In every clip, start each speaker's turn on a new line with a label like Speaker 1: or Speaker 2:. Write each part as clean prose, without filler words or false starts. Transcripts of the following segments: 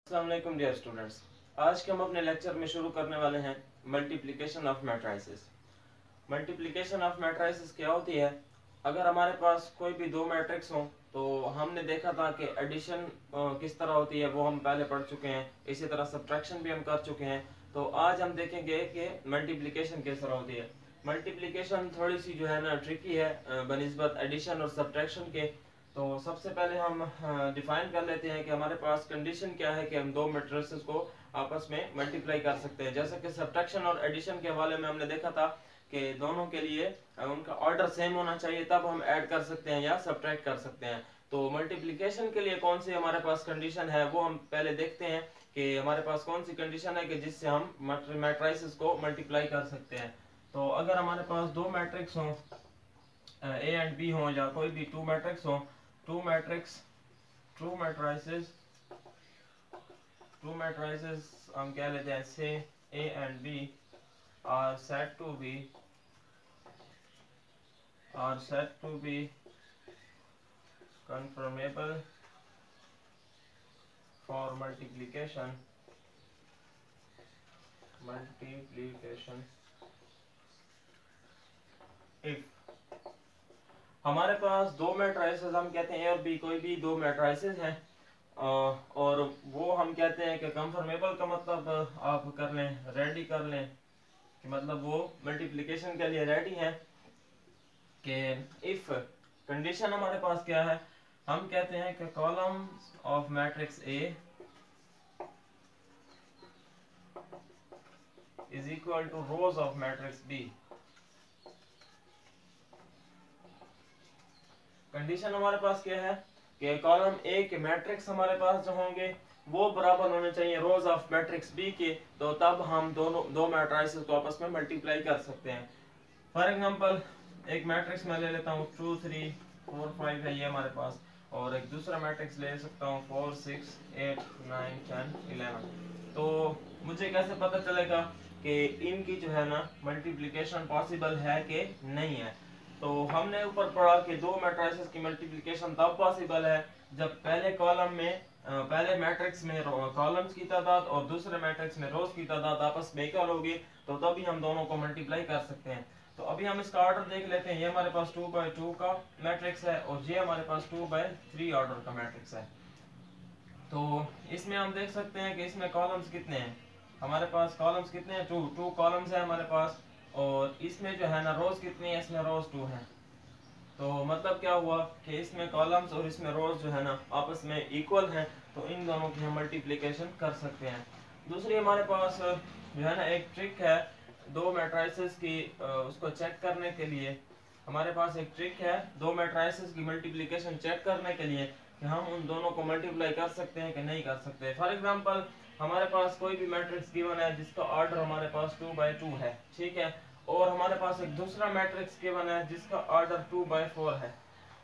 Speaker 1: अस्सलाम वालेकुम dear students. आज के हम अपने लेक्चर में शुरू करने वाले हैं multiplication of matrices. Multiplication of matrices क्या होती है? अगर हमारे पास कोई भी दो मैट्रिक्स हो तो हमने देखा था कि एडिशन किस तरह होती है, वो हम पहले पढ़ चुके हैं। इसी तरह सब्ट्रैक्शन भी हम कर चुके हैं। तो आज हम देखेंगे कि मल्टीप्लिकेशन किस तरह होती है। मल्टीप्लिकेशन थोड़ी सी जो है ना ट्रिकी है बनिस्बत एडिशन और सब्ट्रैक्शन के। तो सबसे पहले हम डिफाइन कर लेते हैं कि हमारे पास कंडीशन क्या है कि हम दो मैट्रिसेस को आपस में मल्टीप्लाई कर सकते हैं। जैसा कि सब्ट्रैक्शन और एडिशन के हवाले में हमने देखा था कि दोनों के लिए उनका ऑर्डर सेम होना चाहिए, तब हम ऐड कर सकते हैं या सब्ट्रैक्ट कर सकते हैं। तो मल्टीप्लिकेशन के लिए कौन सी हमारे पास कंडीशन है वो हम पहले देखते हैं कि हमारे पास कौन सी कंडीशन है कि जिससे हम मैट्रिसेस को मल्टीप्लाई कर सकते हैं। तो अगर हमारे पास दो मैट्रिक्स हों, ए एंड बी हो, या कोई भी टू मैट्रिक्स हो, टू मैट्रिसेस हम कह लेते हैं say A and B are said to be conformable for multiplication if हमारे पास दो मैट्रिसेस, हम कहते हैं ए और बी, कोई भी दो मैट्रिसेस हैं और वो हम कहते हैं कि कंफर्मेबल का मतलब आप कर लें, रेडी कर लें, कि मतलब वो मल्टीप्लिकेशन के लिए रेडी है। कि इफ कंडीशन हमारे पास क्या है, हम कहते हैं कि column of matrix A is equal to rows of matrix B. Condition हमारे पास क्या है कि कॉलम ए के मैट्रिक्स हमारे पास जो होंगे वो बराबर होने चाहिए रोज ऑफ मैट्रिक्स बी के, तो तब हम दो मैट्रिसेस को आपस में मल्टीप्लाई कर सकते हैं। फॉर एग्जांपल एक मैट्रिक्स मैं ले लेता हूँ 2 3 4 5 है ये हमारे पास, और एक दूसरा मैट्रिक्स ले सकता हूँ 4 6 8 9 10 11। तो मुझे कैसे पता चलेगा कि इनकी जो है ना मल्टीप्लिकेशन पॉसिबल है कि नहीं है? तो हमने ऊपर पढ़ा कि दो मैट्रिसेस की मल्टीप्लिकेशन तब पॉसिबल है जब पहले कॉलम में पहले मैट्रिक्स में कॉलम्स की तादाद और दूसरे मैट्रिक्स में रोज की तादाद आपस में इक्वल होगी, तो तभी हम दोनों को मल्टीप्लाई कर सकते हैं। तो अभी हम इसका ऑर्डर देख लेते हैं। ये हमारे पास 2 by 2 का मैट्रिक्स है और ये हमारे पास 2 by 3 ऑर्डर का मैट्रिक्स है। तो इसमें हम देख सकते हैं कि इसमें कॉलम्स कितने हैं, हमारे पास कॉलम्स कितने हैं, टू कॉलम्स है हमारे पास, और इसमें जो है ना रोज कितनी है, इसमें रोज 2 है। तो मतलब क्या हुआ कि इसमें कॉलम्स और इसमें रोज जो है ना आपस में इक्वल हैं, तो इन दोनों की हम मल्टीप्लिकेशन कर सकते हैं। दूसरी हमारे पास जो है ना एक ट्रिक है दो मैट्रिसेस की उसको चेक करने के लिए। हमारे पास एक ट्रिक है दो मैट्रिसेस की मल्टीप्लिकेशन चेक करने के लिए कि हम उन दोनों को मल्टीप्लाई कर सकते हैं कि नहीं कर सकते। फॉर एग्जांपल हमारे पास कोई भी मैट्रिक्स गिवन है जिसका ऑर्डर हमारे पास 2 by 2 है, ठीक है, और हमारे पास एक दूसरा मैट्रिक्स गिवन है जिसका ऑर्डर 2 by 4 है।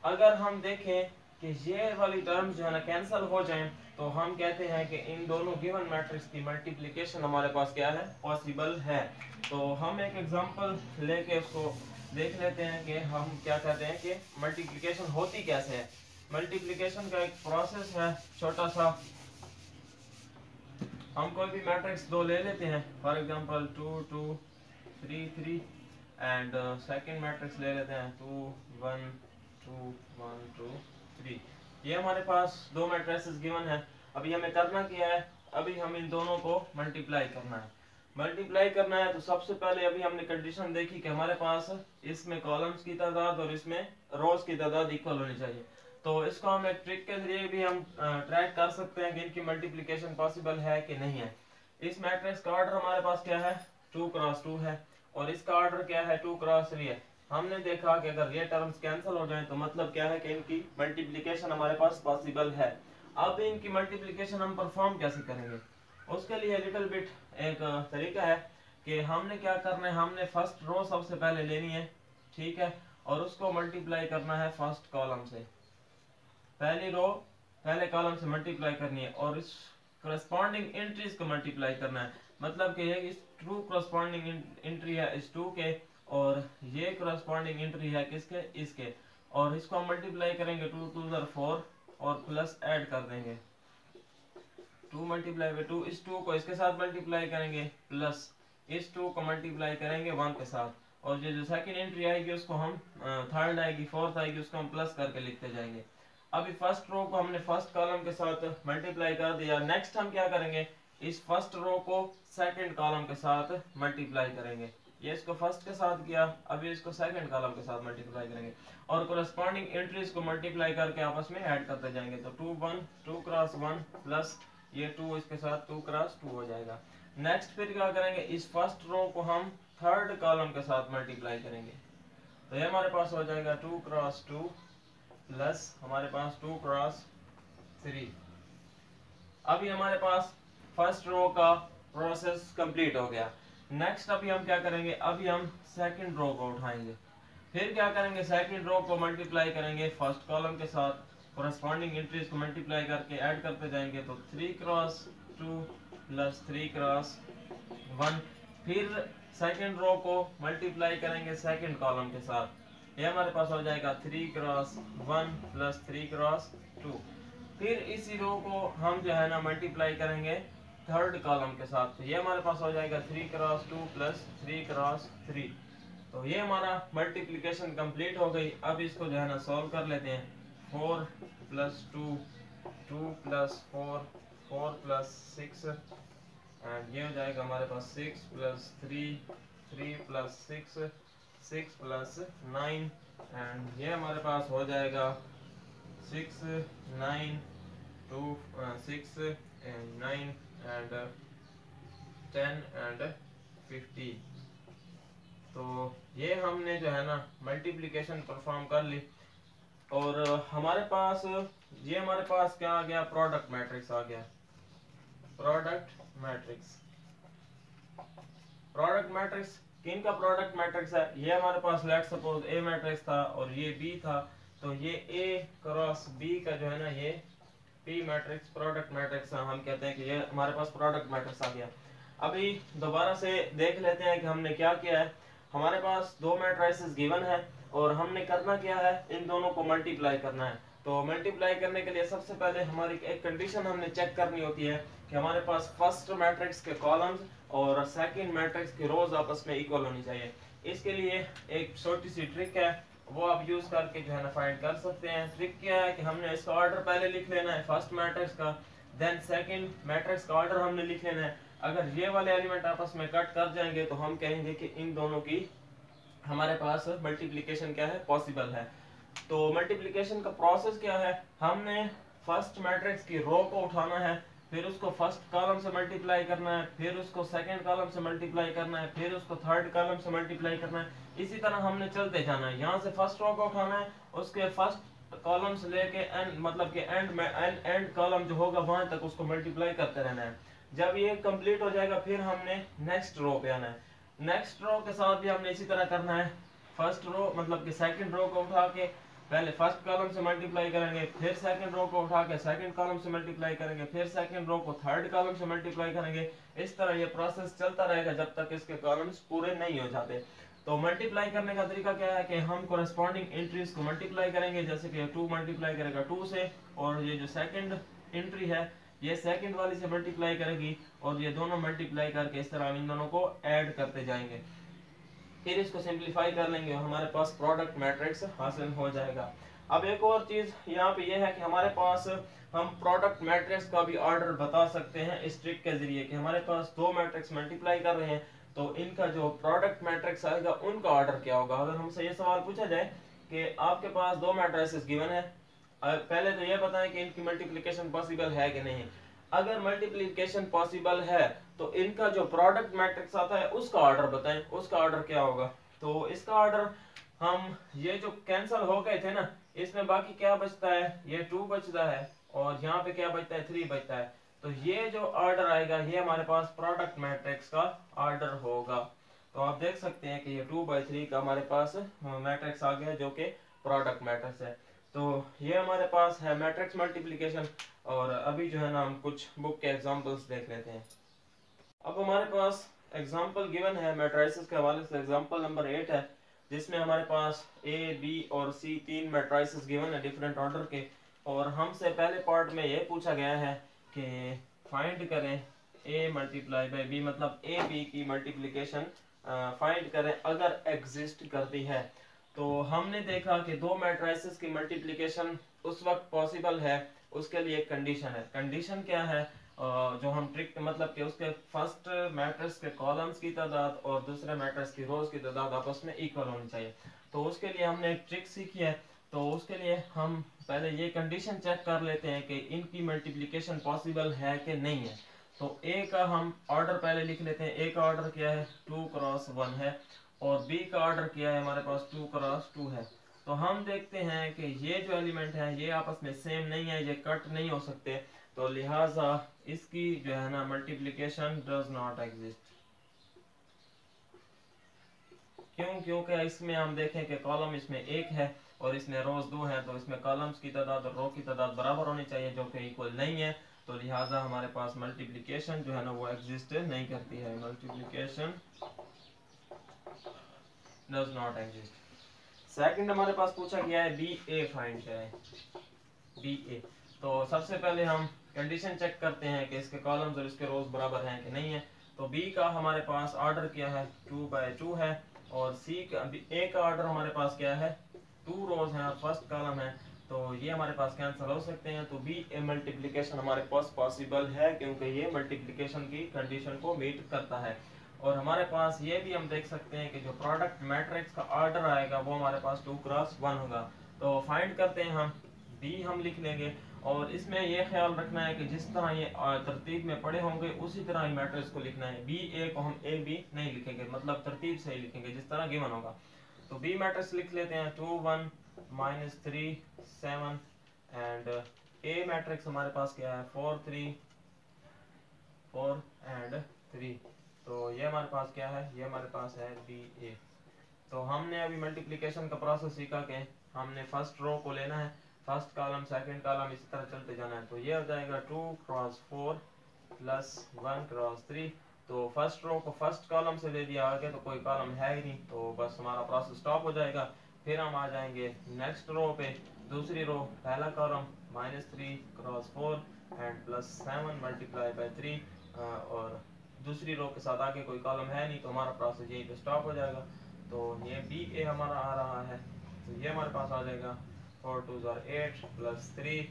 Speaker 1: अगर हम देखें कि ये वाली टर्म्स जो है ना कैंसिल हो जाएं, तो हम कहते हैं कि इन दोनों गिवन मैट्रिक्स की मल्टीप्लिकेशन हमारे पास क्या है, पॉसिबल है। तो हम एक एग्जांपल लेके उसको देख लेते हैं कि हम क्या कहते हैं कि मल्टीप्लिकेशन होती कैसे है। मल्टीप्लिकेशन का एक प्रोसेस है छोटा सा। हम कोई भी मैट्रिक्स दो ले लेते हैं, for example 2 2 3 3 and second matrix ले लेते हैं 2 1 2 1 2 3। ये हमारे पास दो मैट्रिसेस गिवन है। अभी हमें करना क्या है, अभी हम इन दोनों को मल्टीप्लाई करना है। मल्टीप्लाई करना है तो सबसे पहले अभी हमने कंडीशन देखी कि हमारे पास इसमें कॉलम्स की तादाद और इसमें रोज की तादाद इक्वल होनी चाहिए। तो इसको हम एक ट्रिक के जरिए भी हम ट्रैक कर सकते हैं कि इनकी मल्टीप्लिकेशन पॉसिबल है कि नहीं है। इस मैट्रिक्स का ऑर्डर हमारे पास क्या है, 2 x 2 है, और इसका ऑर्डर क्या है, 2 x 3 है। हमने देखा कि अगर ये टर्म्स कैंसिल हो जाएं तो मतलब क्या है कि इनकी मल्टीप्लिकेशन हमारे पास पॉसिबल है। अब इनकी मल्टीप्लिकेशन हम परफॉर्म कैसे करेंगे, उसके लिए लिटिल बिट एक तरीका है कि हमने क्या करना है, हमने फर्स्ट रो सबसे पहले लेनी है, ठीक है, और उसको मल्टीप्लाई करना है फर्स्ट कॉलम से। पहली रो पहले कॉलम से मल्टीप्लाई करनी है और इस करस्पॉन्डिंग एंट्रीज को मल्टीप्लाई करना है। मतलब कि इस ट्रू करस्पॉन्डिंग एंट्री है इस 2 के, और ये करस्पॉन्डिंग एंट्री है किसके, इसके, और इसको हम मल्टीप्लाई करेंगे 2 2 4 और प्लस ऐड कर देंगे 2 मल्टीप्लाई बाई 2, इस 2 को इसके साथ मल्टीप्लाई करेंगे प्लस इस 2 को मल्टीप्लाई करेंगे 1 के साथ, और ये जो सेकंड एंट्री आएगी उसको हम थर्ड आएगी फोर्थ आएगी उसको हम प्लस करके लिखते जाएंगे। अभी फर्स्ट रो को हमने फर्स्ट कॉलम के साथ मल्टीप्लाई कर दिया। नेक्स्ट हम क्या करेंगे, इस फर्स्ट रो को सेकंड कॉलम के साथ मल्टीप्लाई करेंगे। ये इसको फर्स्ट के साथ किया, अभी इसको सेकंड कॉलम के साथ मल्टीप्लाई करेंगे और कोरेस्पॉन्डिंग एंट्रीज को मल्टीप्लाई करके आपस में ऐड करते जाएंगे। तो 2 क्रॉस 1 प्लस ये 2 इसके साथ 2 क्रॉस 2 हो जाएगा। नेक्स्ट फिर क्या करेंगे, इस फर्स्ट रो को हम थर्ड कॉलम के साथ मल्टीप्लाई करेंगे। तो ये हमारे पास हो जाएगा 2 क्रॉस 2 प्लस हमारे पास 2 क्रॉस 3। अभी हमारे पास फर्स्ट रो का प्रोसेस कंप्लीट हो गया। नेक्स्ट अभी हम क्या करेंगे, अभी हम सेकंड रो को उठाएंगे। फिर क्या करेंगे, सेकंड रो को मल्टीप्लाई करेंगे फर्स्ट कॉलम के साथ, कोरेस्पॉन्डिंग एंट्रीज को मल्टीप्लाई करके ऐड करते जाएंगे। तो 3 क्रॉस 2 प्लस 3 क्रॉस 1। फिर सेकंड रो को मल्टीप्लाई करेंगे सेकंड कॉलम के साथ, ये हमारे पास हो जाएगा 3 क्रॉस 1 प्लस 3 क्रॉस 2। फिर इसी रो को हम जो है ना मल्टीप्लाई करेंगे थर्ड कॉलम के साथ, तो ये हमारे पास हो जाएगा 3 क्रॉस 2 प्लस 3 क्रॉस 3। तो ये हमारा मल्टीप्लिकेशन कंप्लीट हो गई। अब इसको जो है ना सॉल्व कर लेते हैं। 4 प्लस 2 2 प्लस 4 4 प्लस 6 एंड ये हो जाएगा हमारे पास 6 प्लस 3 3 प्लस 6 6 प्लस 9 एंड ये हमारे पास हो जाएगा 6 9 2 6 and 9 and 10 and 50। तो ये हमने जो है ना मल्टीप्लिकेशन परफॉर्म कर ली और हमारे पास ये हमारे पास क्या आ गया, प्रोडक्ट मैट्रिक्स आ गया। प्रोडक्ट मैट्रिक्स, प्रोडक्ट मैट्रिक्स किन का प्रोडक्ट मैट्रिक्स है, ये हमारे पास लेट सपोज ए मैट्रिक्स था और ये बी था, तो ये ए क्रॉस बी का जो है ना ये पी मैट्रिक्स प्रोडक्ट मैट्रिक्स हम कहते हैं कि ये हमारे पास प्रोडक्ट मैट्रिक्स आ गया। अभी दोबारा से देख लेते हैं कि हमने क्या किया है। हमारे पास दो मैट्रिसेस गिवन है और हमने करना क्या है, इन दोनों को मल्टीप्लाई करना है। तो मल्टीप्लाई करने के लिए सबसे पहले हमारी एक कंडीशन हमने चेक करनी होती है कि हमारे पास फर्स्ट मैट्रिक्स के कॉलम्स और सेकंड मैट्रिक्स की रोज आपस में इक्वल होनी चाहिए। इसके लिए एक छोटी सी ट्रिक है, वो आप यूज करके जो है ना फाइंड कर सकते हैं। ट्रिक क्या है कि हमने इसका ऑर्डर पहले लिख लेना है फर्स्ट मैट्रिक्स का, देन सेकंड मैट्रिक्स का ऑर्डर हमने लिख लेना है। अगर ये वाले एलिमेंट आपस में कट कर जाएंगे तो हम कहेंगे कि इन दोनों की हमारे पास मल्टीप्लिकेशन क्या है, पॉसिबल है। तो मल्टीप्लिकेशन का प्रोसेस क्या है, हमने फर्स्ट मैट्रिक्स की रो को उठाना है, फिर उसको फर्स्ट कॉलम से मल्टीप्लाई करना है, फिर उसको सेकंड कॉलम से मल्टीप्लाई करना है, फिर उसको थर्ड कॉलम से मल्टीप्लाई करना है। इसी तरह हमने चलते जाना है। यहाँ से फर्स्ट रो को उठाना है, उसके फर्स्ट कॉलम से लेके एंड मतलब कि एंड में एंड कॉलम जो होगा वहां तक उसको मल्टीप्लाई करते रहना है। जब ये कंप्लीट हो जाएगा फिर हमने नेक्स्ट रो पे आना है। नेक्स्ट रो के साथ भी हमने इसी तरह करना है। फर्स्ट रो मतलब कि सेकंड रो को उठा के पहले फर्स्ट कॉलम से मल्टीप्लाई करेंगे, फिर सेकंड रो को उठा के सेकंड कॉलम से मल्टीप्लाई करेंगे, फिर सेकंड रो को थर्ड कॉलम से मल्टीप्लाई करेंगे। इस तरह ये प्रोसेस चलता रहेगा जब तक इसके कॉलम्स पूरे नहीं हो जाते। तो मल्टीप्लाई करने का तरीका क्या है कि हम कोरेस्पॉन्डिंग एंट्रीज को मल्टीप्लाई करेंगे, जैसे कि 2 मल्टीप्लाई करेगा 2 से, और ये जो सेकंड एंट्री है ये सेकंड वाली से मल्टीप्लाई करेगी, और ये दोनों मल्टीप्लाई करके इस तरह हम इन दोनों को ऐड करते जाएंगे। फिर इसको सिंपलीफाई कर लेंगे और हमारे पास प्रोडक्ट मैट्रिक्स हासिल हो जाएगा। अब एक और चीज यहाँ पे ये है कि हमारे पास हम प्रोडक्ट मैट्रिक्स का भी ऑर्डर बता सकते हैं इस ट्रिक के जरिए कि हमारे पास दो मैट्रिक्स मल्टीप्लाई कर रहे हैं तो इनका जो प्रोडक्ट मैट्रिक्स आएगा उनका ऑर्डर क्या होगा। अगर हमसे ये सवाल पूछा जाए कि आपके पास दो मैट्रिसेस गिवन है, पहले तो ये बताएं कि इनकी मल्टीप्लिकेशन पॉसिबल है कि नहीं। अगर मल्टीप्लिकेशन पॉसिबल है तो इनका जो प्रोडक्ट मैट्रिक्स आता है उसका ऑर्डर बताएं, उसका ऑर्डर क्या होगा। तो इसका ऑर्डर हम ये जो कैंसिल हो गए थे ना, इसमें बाकी क्या बचता है, ये 2 बचता है और यहाँ पे क्या बचता है, 3 बचता है। तो ये जो ऑर्डर आएगा ये हमारे पास प्रोडक्ट मैट्रिक्स का ऑर्डर होगा। तो आप देख सकते हैं कि ये 2/3 का हमारे पास मैट्रिक्स आ गया जो कि प्रोडक्ट मैट्रिक्स है। तो ये हमारे पास है मैट्रिक्स मल्टीप्लिकेशन। और अभी जो है ना हम कुछ बुक के एग्जांपल्स देख लेते हैं। अब हमारे पास एग्जांपल गिवन है मैट्रिसेस के हवाले से। एग्जांपल नंबर 8 है जिसमें हमारे पास ए बी और सी 3 मैट्रिसेस गिवन है डिफरेंट ऑर्डर के, और हमसे पहले पार्ट में ये पूछा गया है कि फाइंड करें ए मल्टीप्लाई बाई बी, मतलब ए बी की मल्टीप्लिकेशन फाइंड करें अगर एग्जिस्ट करती है। तो हमने देखा कि दो मैट्रिसेस की मल्टीप्लिकेशन उस वक्त पॉसिबल है, उसके लिए एक कंडीशन है। कंडीशन क्या है? जो हम ट्रिक मतलब कि उसके फर्स्ट मैट्रिक्स के कॉलम्स की तादाद और दूसरे मैट्रिक्स की रोज की तादाद आपस में इक्वल होनी चाहिए। तो उसके लिए हमने एक ट्रिक सीखी है। तो उसके लिए हम पहले ये कंडीशन चेक कर लेते हैं कि इनकी मल्टीप्लिकेशन पॉसिबल है कि नहीं है। तो ए का हम ऑर्डर पहले लिख लेते हैं। ए का ऑर्डर क्या है? 2 क्रॉस 1 है, और बी का ऑर्डर क्या है हमारे पास? 2 क्रॉस 2 है। तो हम देखते हैं कि ये जो एलिमेंट है ये आपस में सेम नहीं है, ये कट नहीं हो सकते, तो लिहाजा इसकी जो है ना मल्टीप्लिकेशन डज नॉट एग्जिस्ट। क्यों? क्योंकि इसमें हम देखें कि कॉलम इसमें एक है और इसमें रोज 2 है, तो इसमें कॉलम्स की तादाद और रो की तादाद बराबर होनी चाहिए, जो कि इक्वल नहीं है। तो लिहाजा हमारे पास मल्टीप्लिकेशन जो है ना वो एग्जिस्ट नहीं करती है। Multiplication does not exist. Second हमारे पास पूछा गया है बी ए फाइंड करें। बी ए, तो सबसे पहले हम कंडीशन चेक करते हैं कि इसके कॉलम्स और इसके रोज बराबर हैं कि नहीं है। तो बी का हमारे पास ऑर्डर क्या है? 2/2 है, और सी का ए का ऑर्डर हमारे पास क्या है? 2 रोज हैं और फर्स्ट कॉलम है, तो ये हमारे पास कैंसिल हो सकते हैं। तो बी ए मल्टीप्लिकेशन हमारे पास पॉसिबल है, क्योंकि ये मल्टीप्लिकेशन की कंडीशन को मीट करता है। और हमारे पास ये भी हम देख सकते हैं कि जो प्रोडक्ट मैट्रिक्स का ऑर्डर आएगा वो हमारे पास 2 क्रॉस 1 होगा। तो फाइंड करते हैं हम, बी हम लिख लेंगे, और इसमें यह ख्याल रखना है कि जिस तरह ये तरतीब में पड़े होंगे उसी तरह ही मैट्रिक्स को लिखना है। बी ए को हम ए बी नहीं लिखेंगे, मतलब तरतीब से ही लिखेंगे जिस तरह गिवन होगा। तो बी मैट्रिक्स लिख लेते हैं 2 1 -3 7, एंड ए मैट्रिक्स हमारे पास क्या है? 4 3 4 एंड 3। तो ये हमारे पास क्या है? ये हमारे पास है बी ए। तो हमने अभी मल्टीप्लिकेशन का प्रोसेस सीखा कि हमने फर्स्ट रो को लेना है, फर्स्ट कॉलम सेकंड कॉलम इसी तरह चलते जाना है। तो ये हो जाएगा 2 क्रॉस 4 प्लस 1 क्रॉस 3। तो फर्स्ट रो को फर्स्ट कॉलम से ले दिया आगे, तो कोई कॉलम है ही नहीं, तो बस हमारा प्रोसेस स्टॉप हो जाएगा। फिर हम आ जाएंगे नेक्स्ट रो पे, दूसरी रो पहला column -3 cross 4 and +7 multiply by 3, और दूसरी रो के साथ आगे कोई कॉलम है नहीं, तो हमारा प्रोसेस यहीं पे स्टॉप हो जाएगा। तो ये बी ए हमारा आ रहा है, तो ये हमारे पास आ जाएगा 4 2 8 +3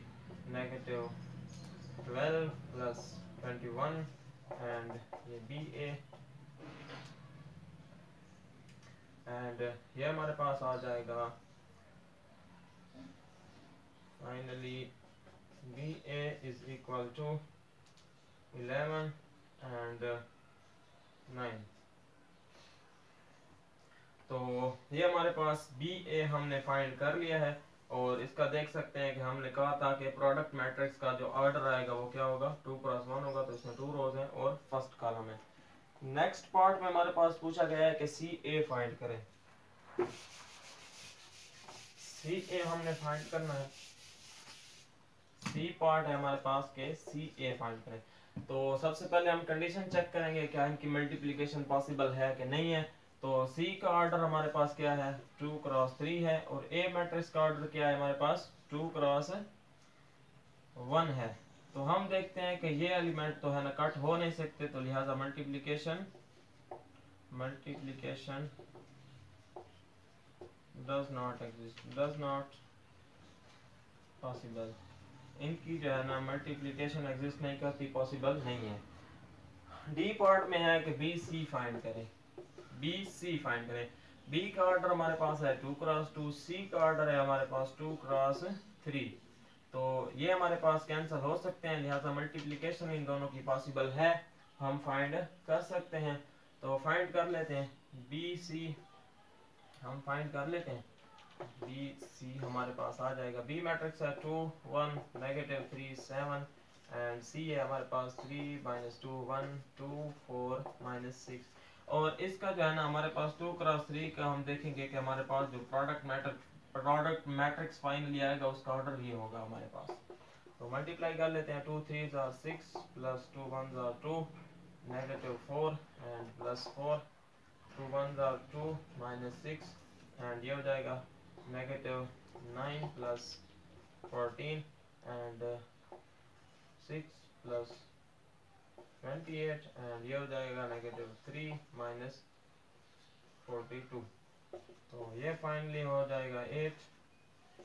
Speaker 1: -12 +21, एंड ये बी ए, एंड ये हमारे पास आ जाएगा finally B A is equal to 11 and 9। तो ये हमारे पास बी ए हमने फाइंड कर लिया है, और इसका देख सकते हैं कि हमने कहा था कि प्रोडक्ट मैट्रिक्स का जो ऑर्डर आएगा वो क्या होगा? 2 क्रॉस 1 होगा, तो इसमें 2 रोज हैं और फर्स्ट कॉलम है। नेक्स्ट पार्ट में हमारे पास पूछा गया है कि सी ए फाइंड करें। सी ए हमने फाइंड करना है, सी पार्ट है हमारे पास के सी ए फाइंड करें। तो सबसे पहले हम कंडीशन चेक करेंगे क्या इनकी मल्टीप्लिकेशन पॉसिबल है कि नहीं है। तो सी का ऑर्डर हमारे पास क्या है? 2 क्रॉस 3 है, और ए मैट्रिक्स का ऑर्डर क्या है हमारे पास? 2 क्रॉस 1 है। तो हम देखते हैं कि ये एलिमेंट तो है ना कट हो नहीं सकते, तो लिहाजा multiplication does not exist, does not possible. इनकी जो है ना मल्टीप्लिकेशन एग्जिस्ट नहीं करती, पॉसिबल नहीं है। डी पार्ट में है कि बी सी फाइंड करें। बी सी फाइंड करें। बी का ऑर्डर हमारे पास है 2 क्रॉस 2, सी का ऑर्डर है हमारे पास 2 क्रॉस 3। तो ये हमारे पास कैंसिल हो सकते हैं, लिहाजा मल्टीप्लिकेशन इन दोनों की पॉसिबल है, हम फाइंड कर सकते हैं। तो फाइंड कर लेते हैं बी सी, हम फाइंड कर लेते हैं बी सी हमारे पास आ जाएगा। बी मैट्रिक्स है 2 1 -3 7, एंड सी है हमारे पास 3 -2 1 2 4 -6। और इसका जो है ना हमारे पास 2 क्रॉस 3 का हम देखेंगे कि हमारे पास जो प्रोडक्ट मैट्रिक्स फाइनली आएगा उसका ऑर्डर ये होगा हमारे पास। तो मल्टीप्लाई कर लेते हैं, 2 3 6 +2 1 2 -4 एंड +4, 2 1 2 -6, एंड ये हो जाएगा -9 +14 एंड 6 +2 28 एंड ये हो जाएगा -3 माइनस 42। तो ये फाइनली हो जाएगा 8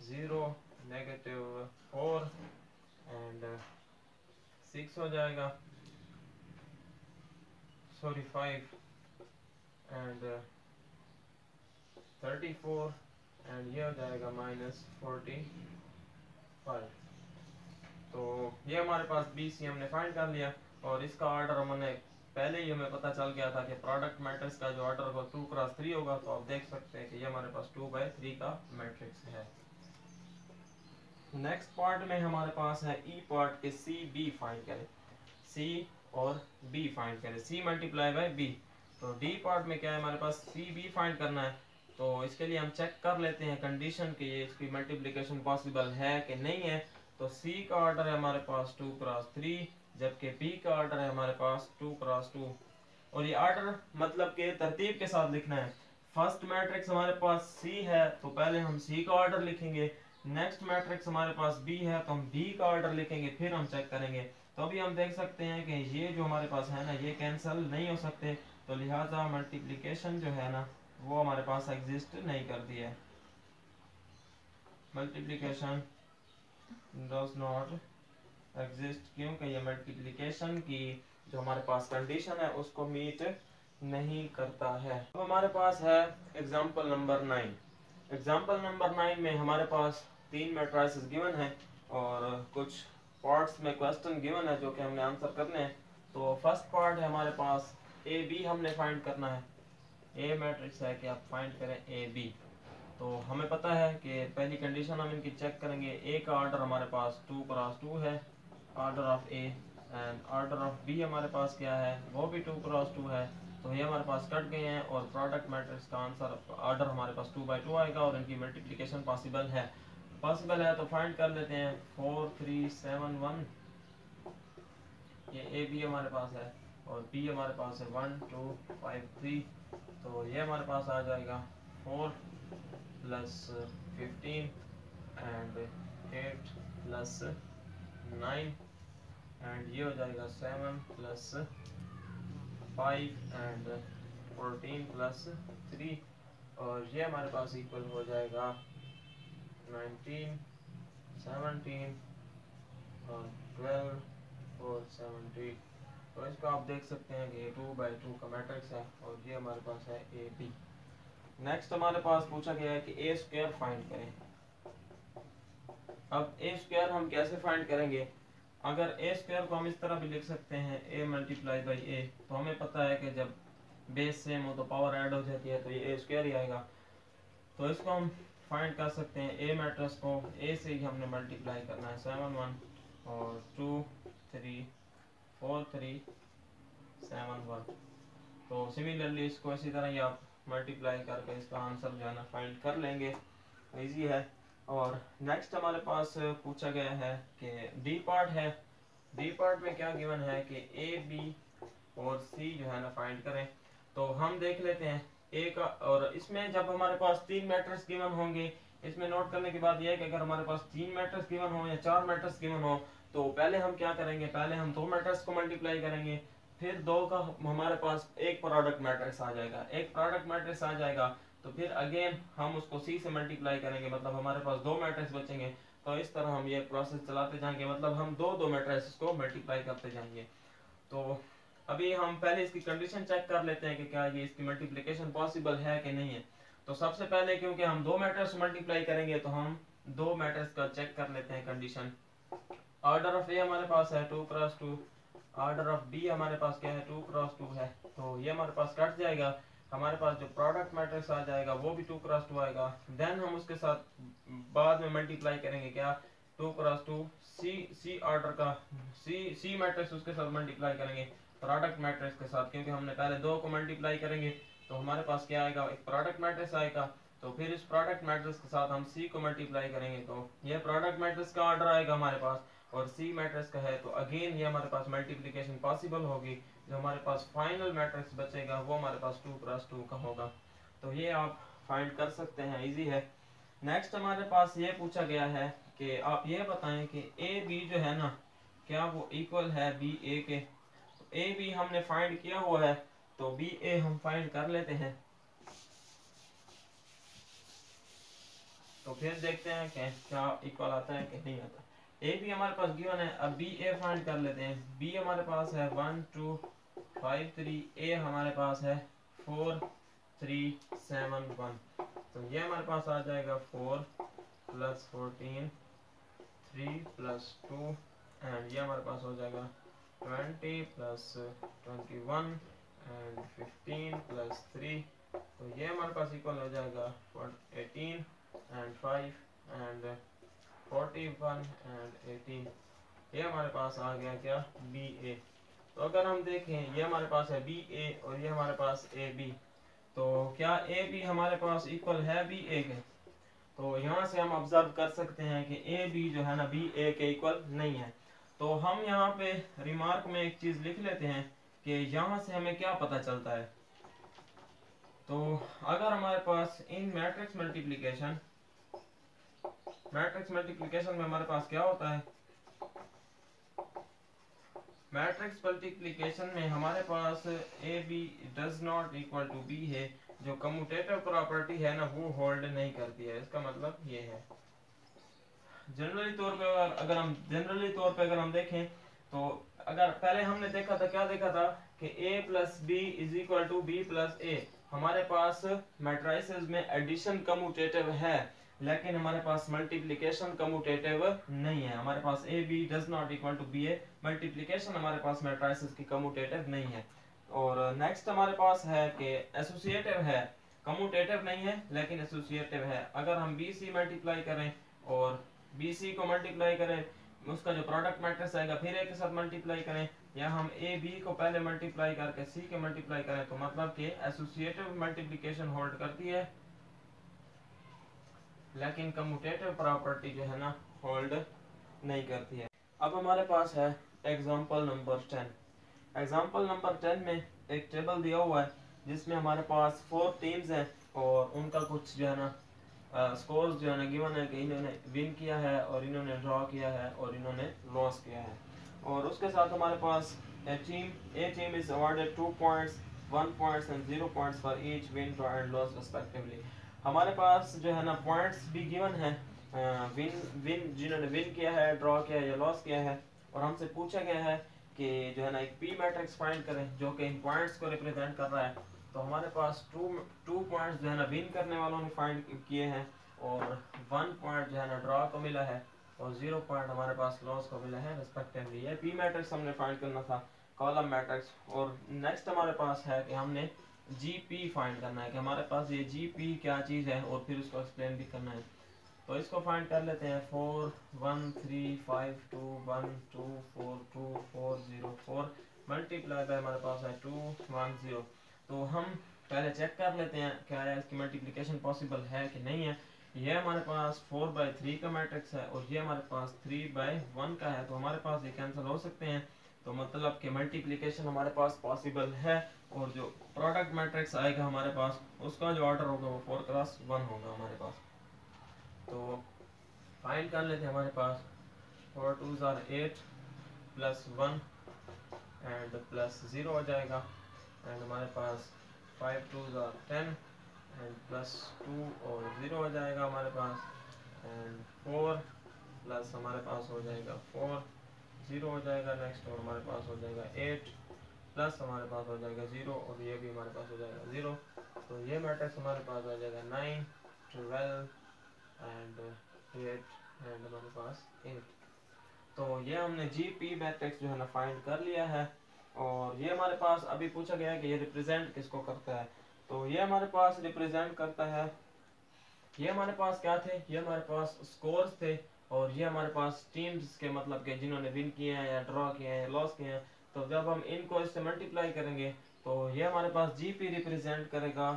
Speaker 1: 0 -4 एंड 6 हो जाएगा, सॉरी 5 एंड 34 एंड ये हो जाएगा -45। तो ये हमारे पास BC हमने फाइंड कर लिया और इसका ऑर्डर हमने पहले ही हमें पता चल गया था कि प्रोडक्ट मैट्रिक्स का जो ऑर्डर होगा 2x3 होगा। तो आप देख सकते हैं कि ये हमारे पास 2/3 का मैट्रिक्स है। नेक्स्ट पार्ट में हमारे पास है ई पार्ट के C B फाइंड करें, C और B फाइंड करें, C मल्टीप्लाई बाय B। तो D पार्ट में क्या है, हमारे पास C B फाइंड करना है। तो इसके लिए हम चेक कर लेते हैं कंडीशन कि ये इसकी मल्टीप्लिकेशन पॉसिबल है कि नहीं है। तो C का ऑर्डर है हमारे पास 2x3, जबकि B का ऑर्डर है हमारे पास 2x2। और ये ऑर्डर मतलब के तरतीब के साथ लिखना है। फर्स्ट मैट्रिक्स हमारे पास C है तो पहले हम C का ऑर्डर लिखेंगे। नेक्स्ट मैट्रिक्स हमारे पास B है तो हम B का ऑर्डर लिखेंगे, फिर हम चेक करेंगे। तो अभी हम देख सकते हैं कि ये जो हमारे पास है ना, ये कैंसिल नहीं हो सकते, तो लिहाजा मल्टीप्लिकेशन जो है ना वो हमारे पास एग्जिस्ट नहीं करती है। मल्टीप्लिकेशन डज नॉट एग्जिस्ट, क्योंकि ये मल्टीप्लिकेशन की जो हमारे पास कंडीशन है उसको मीट नहीं करता है। अब हमारे पास है एग्जांपल नंबर 9। एग्जांपल नंबर 9 में हमारे पास 3 मैट्रिसेस गिवन है और कुछ पार्ट्स में क्वेश्चन गिवन है जो कि हमने आंसर करने हैं। तो फर्स्ट पार्ट है हमारे पास AB हमने फाइंड करना है। A मैट्रिक्स है कि आप फाइंड करें AB। तो हमें पता है कि पहली कंडीशन हम इनकी चेक करेंगे। A का ऑर्डर हमारे पास 2x2 है, order of A, and order of B हमारे पास क्या है, वो भी 2x2 है। तो ये हमारे पास कट गए हैं और प्रोडक्ट मैट्रिक्स का आंसर ऑर्डर हमारे पास 2/2 आएगा और इनकी मल्टीप्लिकेशन पॉसिबल है। तो फाइंड कर लेते हैं 4 3 7 1। ये AB हमारे पास है और B हमारे पास है 1 2 5 3। तो ये हमारे पास आ जाएगा 4 प्लस 15 एंड 8 प्लस 9 एंड ये हो जाएगा 7 प्लस 5 एंड 14 प्लस 3 और ये हमारे पास इक्वल हो जाएगा 19 17 और 12 और 17। तो इसको आप देख सकते हैं कि 2/2 का मैट्रिक्स है और ये हमारे पास है AB। नेक्स्ट हमारे पास पूछा गया है कि A² फाइंड करें। अब A² हम कैसे फाइंड करेंगे, अगर A² को हम इस तरह भी लिख सकते हैं A मल्टीप्लाई बाई A। तो हमें पता है कि जब बेस सेम हो तो पावर ऐड हो जाती है, तो ये A² ही आएगा। तो इसको हम फाइंड कर सकते हैं। A मैट्रिक्स को A से ही हमने मल्टीप्लाई करना है, 7 1 और 2 3 4 3 7 1। तो सिमिलरली इसको इसी तरह ही आप मल्टीप्लाई करके इसका आंसर जो है ना फाइंड कर लेंगे, इजी है। और नेक्स्ट हमारे पास पूछा गया है कि D पार्ट है। D पार्ट में क्या गिवन है कि A B और C जो है ना फाइंड करें। तो हम देख लेते हैं A का, और इसमें जब हमारे पास 3 मैट्रिक्स गिवन होंगे, इसमें नोट करने की बात यह है कि अगर हमारे पास 3 मैट्रिक्स गिवन हो या 4 मैट्रिक्स गिवन हो तो पहले हम क्या करेंगे, पहले हम 2 मैट्रिक्स को मल्टीप्लाई करेंगे, फिर 2 का हमारे पास एक प्रोडक्ट मैट्रिक्स आ जाएगा। एक प्रोडक्ट मैट्रिक्स आ जाएगा तो फिर अगेन हम उसको C से मल्टीप्लाई करेंगे, मतलब हमारे पास 2 मैट्रिक्स बचेंगे। तो इस तरह हम ये प्रोसेस चलाते जाएंगे, मतलब हम दो मैट्रिक्स को मल्टीप्लाई करते जाएंगे। तो अभी हम पहले इसकी कंडीशन चेक कर लेते हैं कि क्या ये इसकी मल्टीप्लिकेशन पॉसिबल है कि नहीं है। तो सबसे पहले क्योंकि हम 2 मैट्रिक्स मल्टीप्लाई करेंगे तो हम 2 मैट्रिक्स का चेक कर लेते हैं कंडीशन। ऑर्डर ऑफ A हमारे पास है 2x2, ऑर्डर ऑफ B हमारे पास क्या है 2x2 है। तो ये हमारे पास कट जाएगा, हमारे पास जो प्रोडक्ट मैट्रिक्स आ जाएगा वो भी 2x2 आएगा। देन हम उसके साथ बाद में मल्टीप्लाई करेंगे क्या 2x2 C ऑर्डर का C मैट्रिक्स उसके साथ मल्टीप्लाई करेंगे प्रोडक्ट मैट्रिक्स के साथ, क्योंकि हमने पहले 2 को मल्टीप्लाई करेंगे तो हमारे पास क्या आएगा, एक प्रोडक्ट मैट्रिक्स आएगा। तो फिर इस प्रोडक्ट मैट्रिक्स के साथ हम C को मल्टीप्लाई करेंगे तो ये प्रोडक्ट मैट्रिक्स का ऑर्डर आएगा हमारे पास, और C मैट्रिक्स का है तो अगेन ये हमारे पास मल्टीप्लिकेशन पॉसिबल होगी। जो हमारे पास फाइनल मैट्रिक्स बचेगा वो हमारे पास 2x2 का होगा। तो ये आप फाइंड कर सकते हैं, इजी है। नेक्स्ट हमारे पास ये पूछा गया है कि आप ये बताएं कि A B जो है ना क्या वो इक्वल है B A के। ए बी हमने फाइंड किया हुआ है, तो बी ए हम फाइंड कर लेते हैं। तो फिर देखते हैं कि क्या इक्वल आता है कि नहीं आता। ए बी हमारे पास गिवन है, अब बी ए फाइंड कर लेते हैं। बी हमारे पास है 1 2 5 3, ए हमारे पास है 4 3 7 1। तो ये हमारे पास आ जाएगा 4 + 14 3 + 2 एंड ये हमारे पास हो जाएगा 20 + 21 एंड 15 + 3। तो ये हमारे पास इक्वल हो जाएगा 18 एंड 5 एंड 41 एंड 18। ये हमारे पास आ गया क्या, बी ए। तो अगर हम देखें ये हमारे पास है बी ए और ये हमारे पास ए बी, तो क्या ए बी हमारे पास इक्वल है बी ए के? तो यहाँ से हम ऑब्जर्व कर सकते हैं कि ए बी जो है ना बी ए के इक्वल नहीं है। तो हम यहाँ पे रिमार्क में एक चीज लिख लेते हैं कि यहाँ से हमें क्या पता चलता है। तो अगर हमारे पास इन मैट्रिक्स मल्टीप्लिकेशन में हमारे पास क्या होता है, मैट्रिक्स मल्टीप्लिकेशन में हमारे पास A B does not equal to B है, जो कम्यूटेटिव प्रॉपर्टी है ना वो होल्ड नहीं करती है। इसका मतलब ये है जनरली तौर पे अगर हम देखें, तो अगर पहले हमने देखा था, क्या देखा था कि a + b = b + a। हमारे पास मैट्रिसेस में एडिशन कम्यूटेटिव है, लेकिन हमारे पास मल्टीप्लिकेशन कम्यूटेटिव नहीं है। हमारे पास A B does not equal to B A, multiplication हमारे पास मैट्रिसेस की कम्यूटेटिव नहीं है। और नेक्स्ट हमारे पास है कि एसोसिएटिव है, कम्यूटेटिव नहीं है लेकिन एसोसिएटिव है। अगर हम बी सी मल्टीप्लाई करें और बी सी को मल्टीप्लाई करें, उसका जो प्रोडक्ट मैट्रिक्स आएगा फिर ए के साथ मल्टीप्लाई करें, या हम ए बी को पहले मल्टीप्लाई करके सी के मल्टीप्लाई करें, तो मतलब कि एसोसिएटिव मल्टीप्लिकेशन होल्ड करती है लेकिन कम्यूटेटिव प्रॉपर्टी जो है ना होल्ड नहीं करती है। अब हमारे पास है एग्जांपल नंबर 10। एग्जांपल नंबर 10 में एक टेबल दिया हुआ है जिसमें हमारे पास 4 टीम्स हैं और उनका कुछ जो है ना स्कोर्स जो है ना गिवन है कि इन्होंने विन किया है और इन्होंने ड्रॉ किया है और इन्होंने लॉस किया है। और उसके साथ हमारे पास a team is awarded 2 points 1 points and 0 points for each win draw and loss respectively. हमारे पास जो है ना पॉइंट्स भी गिवन है, जिन्होंने विन किया है, ड्रॉ किया है या लॉस किया है। और हमसे पूछा गया है कि जो है ना एक पी मैट्रिक्स फाइंड करें जो कि इन पॉइंट्स को रिप्रेजेंट कर रहा है। तो हमारे पास टू पॉइंट्स जो है ना विन करने वालों ने फाइंड किए हैं और 1 पॉइंट जो है ना ड्रॉ को मिला है और 0 पॉइंट हमारे पास लॉस को मिला है रिस्पेक्टिवली। ये पी मैट्रिक्स हमने फाइंड करना था, कॉलम मैट्रिक्स। और नेक्स्ट हमारे पास है कि हमने जीपी फाइंड करना है कि हमारे पास ये जीपी क्या चीज़ है और फिर उसको एक्सप्लेन भी करना है। तो इसको फाइंड कर लेते हैं। 4 1 3 5 2 1 2 4 2 4 0 4 मल्टीप्लाई बाय हमारे पास है 2 1 0। तो हम पहले चेक कर लेते हैं क्या है इसकी मल्टीप्लिकेशन पॉसिबल है कि नहीं है। ये हमारे पास 4/3 का मैट्रिक्स है और ये हमारे पास 3/1 का है, तो हमारे पास ये कैंसिल हो सकते हैं। तो मतलब कि मल्टीप्लिकेशन हमारे पास पॉसिबल है और जो प्रोडक्ट मैट्रिक्स आएगा हमारे पास उसका जो ऑर्डर होगा वो 4x1 होगा हमारे पास। तो फाइंड कर लेते हैं। हमारे पास 4 2s are 8 + 1 एंड +0 हो जाएगा एंड हमारे पास 5 2s are 10 एंड +2 और 0 हो जाएगा हमारे पास एंड 4 प्लस हमारे पास हो जाएगा 4 0 हो जाएगा नेक्स्ट और हमारे पास हो जाएगा 8 प्लस हमारे पास हो जाएगा 0 और ये भी हमारे पास हो जाएगा 0। तो ये मैट्रिक्स हमारे पास हो जाएगा 9 12 एंड 8 एंड हमारे पास 8। तो ये हमने जीपी मैट्रिक्स जो है ना फाइंड कर लिया है। और ये हमारे पास अभी पूछा गया है कि ये रिप्रेजेंट किसको करता है। तो ये हमारे पास रिप्रेजेंट करता है, ये हमारे पास क्या थे, ये हमारे पास स्कोर्स थे और ये हमारे पास टीम्स के मतलब के जिन्होंने विन किए हैं या ड्रॉ किए हैं या लॉस किए हैं। तो जब हम इनको इससे मल्टीप्लाई करेंगे तो ये हमारे पास जीपी रिप्रेजेंट करेगा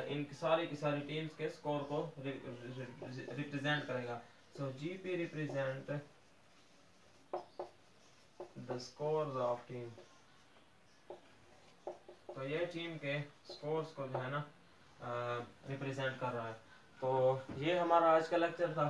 Speaker 1: इन सारी की सारी टीम्स के स्कोर को रिप्रेजेंट करेगा। So GP represent the scores of team. तो ये टीम के स्कोर्स को जो है ना रिप्रेजेंट कर रहा है। तो ये हमारा आज का लेक्चर था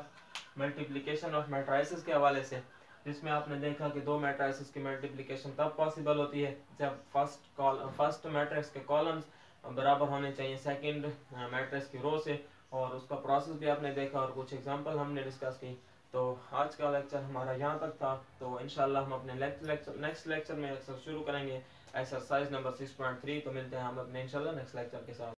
Speaker 1: मल्टीप्लिकेशन ऑफ मैट्रिसेस के हवाले से। जिसमें आपने देखा कि दो मैट्रिसेस की मल्टीप्लिकेशन तब पॉसिबल होती है जब फर्स्ट मैट्रिक्स के कॉलम्स बराबर होने चाहिए सेकंड मैट्रिक्स की रो से, और उसका प्रोसेस भी आपने देखा और कुछ एग्जांपल हमने डिस्कस की। तो आज का लेक्चर हमारा यहाँ तक था। तो इंशाल्लाह हम अपने नेक्स्ट लेक्चर में शुरू करेंगे एक्सरसाइज नंबर 6.3। तो मिलते हैं हम अपने इंशाल्लाह नेक्स्ट लेक्चर के साथ।